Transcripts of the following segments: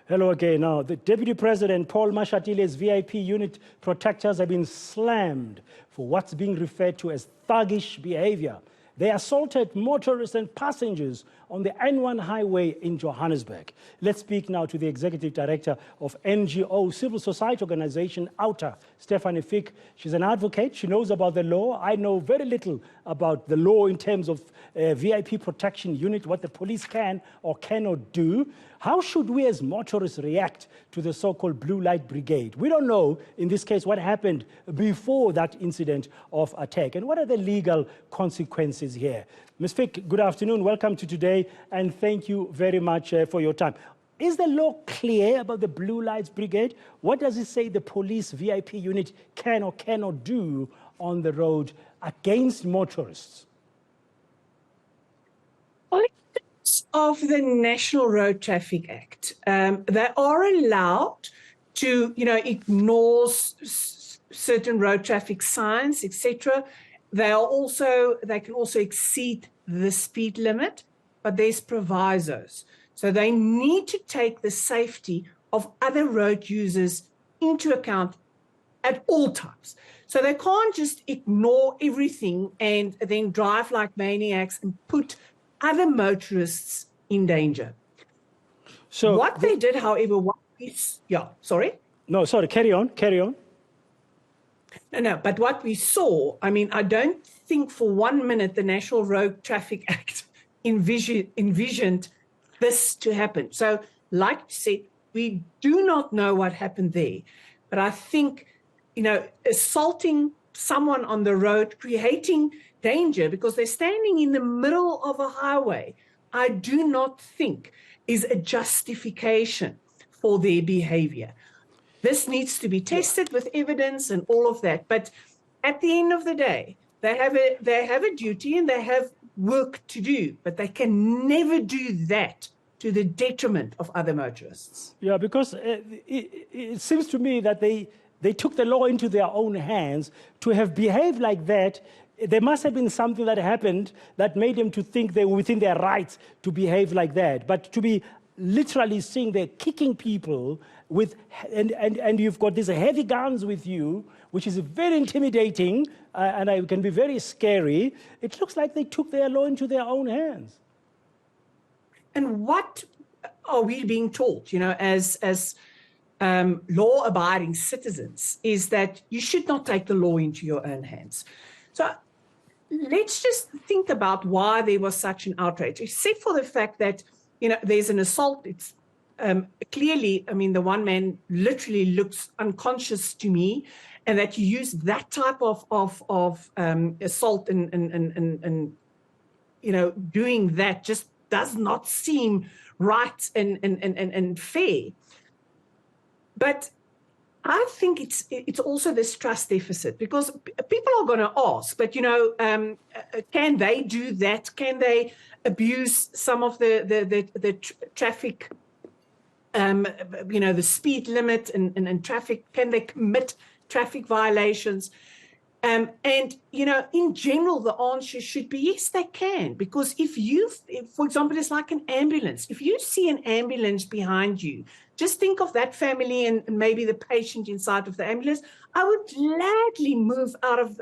Hello again. Now, the Deputy President, Paul Mashatile's VIP unit protectors have been slammed for what's being referred to as thuggish behaviour. They assaulted motorists and passengers on the N1 highway in Johannesburg. Let's speak now to the Executive Director of NGO civil society organization Outa, Stefanie Fick. She's an advocate. She knows about the law. I know very little about the law in terms of VIP protection unit, what the police can or cannot do. How should we as motorists react to the so-called blue light brigade? We don't know, in this case, what happened before that incident of attack. And what are the legal consequences here? Ms. Fick, good afternoon. Welcome to today, and thank you very much for your time. Is the law clear about the blue lights brigade? What does it say the police VIP unit can or cannot do on the road against motorists? Of the National Road Traffic Act, they are allowed to, ignore certain road traffic signs, etc. They can also exceed the speed limit, but there's provisos. So they need to take the safety of other road users into account at all times. So they can't just ignore everything and then drive like maniacs and put other motorists in danger. So what they did, however, carry on. No, but what we saw, I don't think for 1 minute the National Road Traffic Act envisioned this to happen. So like you said, we do not know what happened there. But I think, assaulting someone on the road, creating danger because they're standing in the middle of a highway, I do not think is a justification for their behavior. This needs to be tested with evidence and all of that. But at the end of the day, they have a duty and they have work to do, but they can never do that to the detriment of other motorists. Yeah, because it seems to me that they took the law into their own hands. To have behaved like that, there must have been something that happened that made them to think they were within their rights to behave like that. But to be literally seeing they're kicking people with, and you've got these heavy guns with you, which is very intimidating and it can be very scary. It looks like they took their law into their own hands. And what are we being taught, as law-abiding citizens, is that you should not take the law into your own hands. So let's just think about why there was such an outrage, except for the fact that, there's an assault. It's clearly, the one man literally looks unconscious to me, and that you use that type of assault and doing that just does not seem right and fair. But I think it's also this trust deficit, because people are going to ask, but, can they do that? Can they abuse some of the traffic, the speed limit and traffic? Can they commit traffic violations? And, in general, the answer should be yes, they can. Because if for example, it's like an ambulance. If you see an ambulance behind you, just think of that family and maybe the patient inside of the ambulance. I would gladly move out of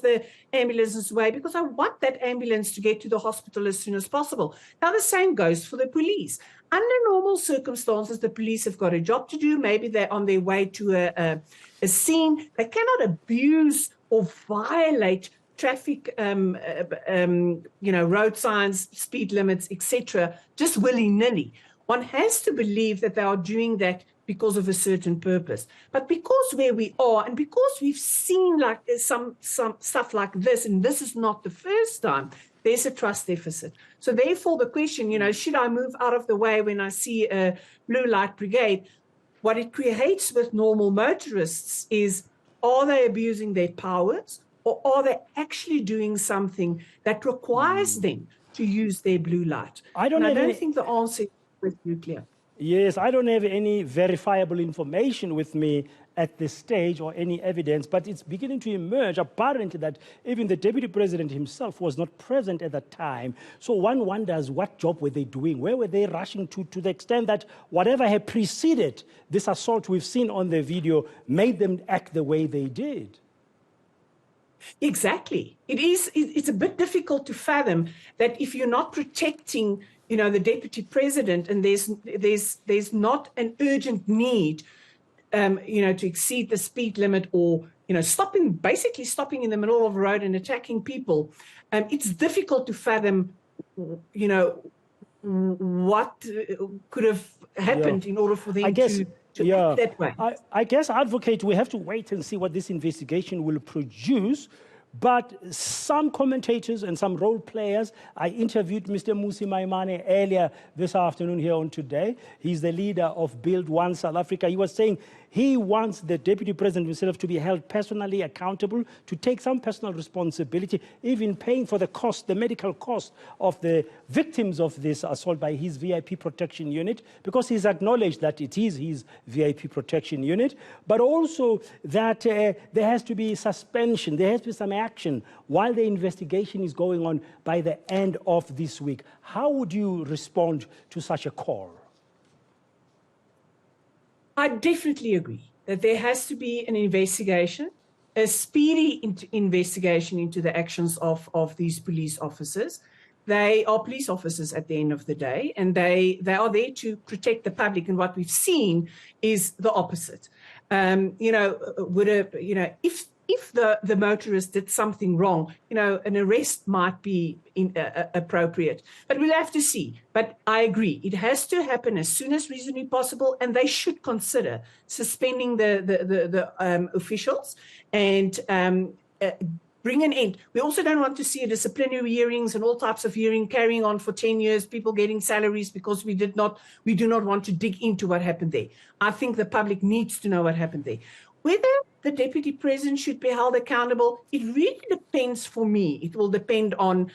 the ambulance's way because I want that ambulance to get to the hospital as soon as possible. Now, the same goes for the police. Under normal circumstances, the police have got a job to do. Maybe they're on their way to a scene. They cannot abuse or violate traffic, road signs, speed limits, etc., just willy-nilly. One has to believe that they are doing that because of a certain purpose. But because where we are, and because we've seen like some stuff like this, and this is not the first time, there's a trust deficit. So therefore, the question, should I move out of the way when I see a blue light brigade? What it creates with normal motorists is, are they abusing their powers, or are they actually doing something that requires them to use their blue light? I don't think the answer is clear. Yes, I don't have any verifiable information with me at this stage or any evidence, but it's beginning to emerge apparently that even the deputy president himself was not present at the time. So one wonders, what job were they doing? Where were they rushing to the extent that whatever had preceded this assault we've seen on the video made them act the way they did? Exactly. It's a bit difficult to fathom that if you're not protecting, the deputy president, and there's not an urgent need, to exceed the speed limit, or, basically stopping in the middle of the road and attacking people. It's difficult to fathom, what could have happened in order for them to act that way. I guess, advocate, we have to wait and see what this investigation will produce. But some commentators and some role players, I interviewed Mr. Musi Maimane earlier this afternoon here on Today. He's the leader of Build One South Africa. He was saying he wants the deputy president himself to be held personally accountable, to take some personal responsibility, even paying for the cost, the medical cost of the victims of this assault by his VIP protection unit, because he's acknowledged that it is his VIP protection unit, but also that there has to be suspension, there has to be some action while the investigation is going on by the end of this week. How would you respond to such a call? I definitely agree that there has to be an investigation, a speedy investigation into the actions of these police officers. They are police officers at the end of the day, and they are there to protect the public. And what we've seen is the opposite. If the motorist did something wrong, an arrest might be appropriate. But we'll have to see. But I agree, it has to happen as soon as reasonably possible, and they should consider suspending the officials and bring an end. We also don't want to see disciplinary hearings and all types of hearing carrying on for 10 years, people getting salaries because we do not want to dig into what happened there. I think the public needs to know what happened there. Whether the deputy president should be held accountable, it really depends for me. It will depend on,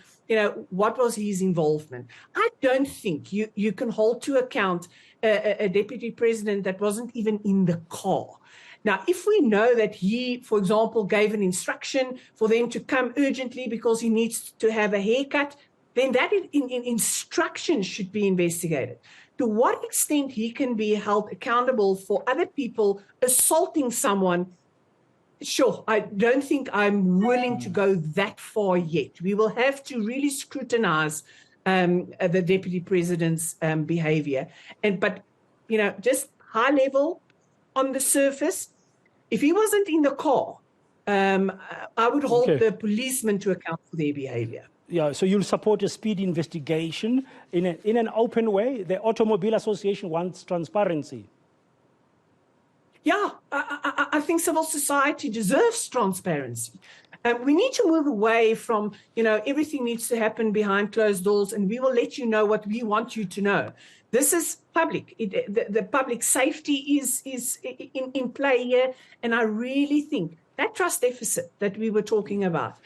what was his involvement. I don't think you can hold to account a deputy president that wasn't even in the car. Now, if we know that he, for example, gave an instruction for them to come urgently because he needs to have a haircut, then that instruction should be investigated. To what extent he can be held accountable for other people assaulting someone, sure, I don't think I'm willing to go that far yet. We will have to really scrutinize the deputy president's behavior. But, just high level on the surface, if he wasn't in the car, I would hold the policemen to account for their behavior. Yeah, so you'll support a speedy investigation in an open way. The Automobile Association wants transparency. Yeah, I think civil society deserves transparency. We need to move away from, everything needs to happen behind closed doors, and we will let you know what we want you to know. This is public. The public safety is in play here, and I really think that trust deficit that we were talking about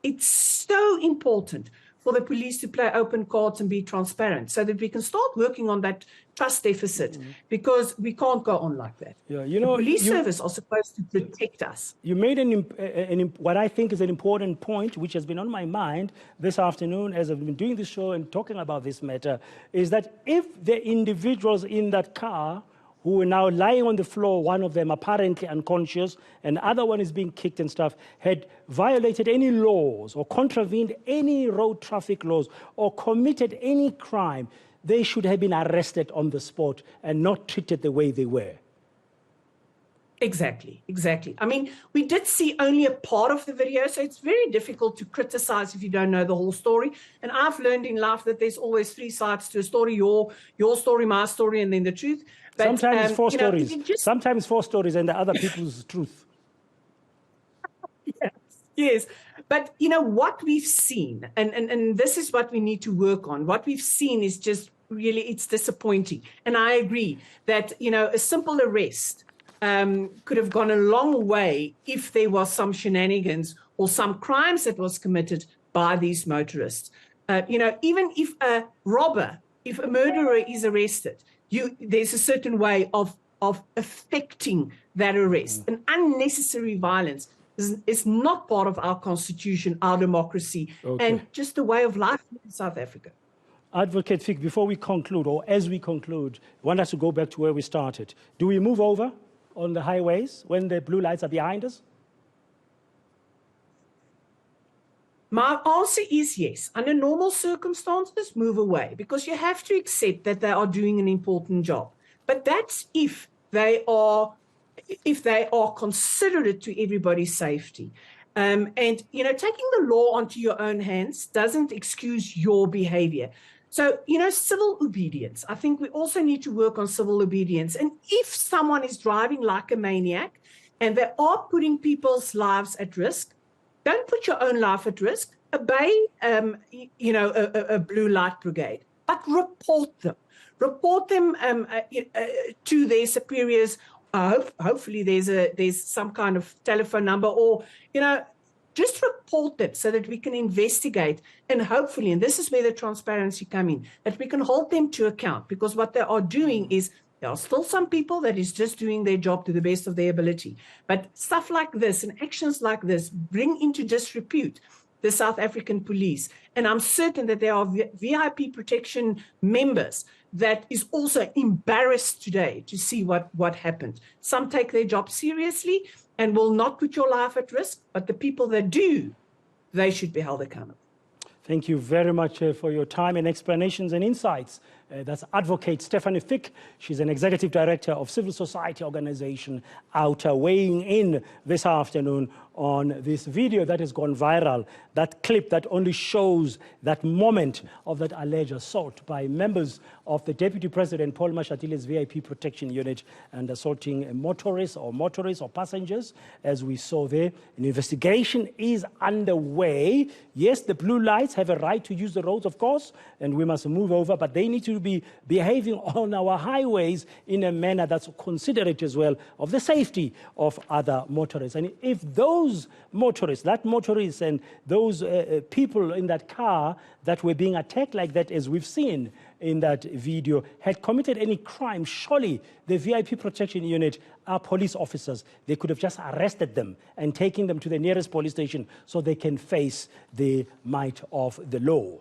it's so important for the police to play open cards and be transparent so that we can start working on that trust deficit, because we can't go on like that. Yeah, the police service are supposed to protect us. You made what I think is an important point, which has been on my mind this afternoon as I've been doing this show and talking about this matter, is that if the individuals in that car who are now lying on the floor, one of them apparently unconscious, and the other one is being kicked and stuff, had violated any laws or contravened any road traffic laws or committed any crime, they should have been arrested on the spot and not treated the way they were. Exactly. I mean, we did see only a part of the video, so it's very difficult to criticize if you don't know the whole story. And I've learned in life that there's always three sides to a story: your story, my story, and then the truth. But, sometimes four stories. Sometimes four stories and the other people's truth. Yes. But, what we've seen, and this is what we need to work on, what we've seen is just really, it's disappointing. And I agree that, a simple arrest could have gone a long way if there was some shenanigans or some crimes that was committed by these motorists. Even if a robber if a murderer is arrested, there's a certain way of affecting that arrest. And unnecessary violence is not part of our constitution, our democracy, and just the way of life in South Africa. Advocate Fick, before we conclude, or as we conclude, I want us to go back to where we started. Do we move over on the highways when the blue lights are behind us? My answer is yes. Under normal circumstances, move away, because you have to accept that they are doing an important job. But that's if they are considerate to everybody's safety. And, you know, taking the law onto your own hands doesn't excuse your behavior. So, you know, civil obedience. I think we also need to work on civil obedience. And if someone is driving like a maniac and they are putting people's lives at risk, don't put your own life at risk. Obey, you know, a blue light brigade, but report them. Report them to their superiors. Hopefully, there's some kind of telephone number, or, you know, just report them so that we can investigate, and hopefully, and this is where the transparency comes in, that we can hold them to account, because what they are doing is, there are still some people that is just doing their job to the best of their ability. But stuff like this and actions like this bring into disrepute the South African police. And I'm certain that there are VIP protection members that is also embarrassed today to see what happened. Some take their job seriously and will not put your life at risk, but the people that do, they should be held accountable. Thank you very much for your time and explanations and insights. That's Advocate Stefanie Fick. She's an Executive Director of civil society organization Outa, weighing in this afternoon on this video that has gone viral, that clip that only shows that moment of that alleged assault by members of the Deputy President Paul Mashatile's VIP protection unit and assaulting motorists or passengers, as we saw there. An investigation is underway. Yes, the blue lights have a right to use the roads, of course, and we must move over, but they need to be behaving on our highways in a manner that's considerate as well of the safety of other motorists. And if those motorists, that motorist and those people in that car that were being attacked like that, as we've seen in that video, had committed any crime, surely the VIP protection unit are police officers. They could have just arrested them and taken them to the nearest police station so they can face the might of the law.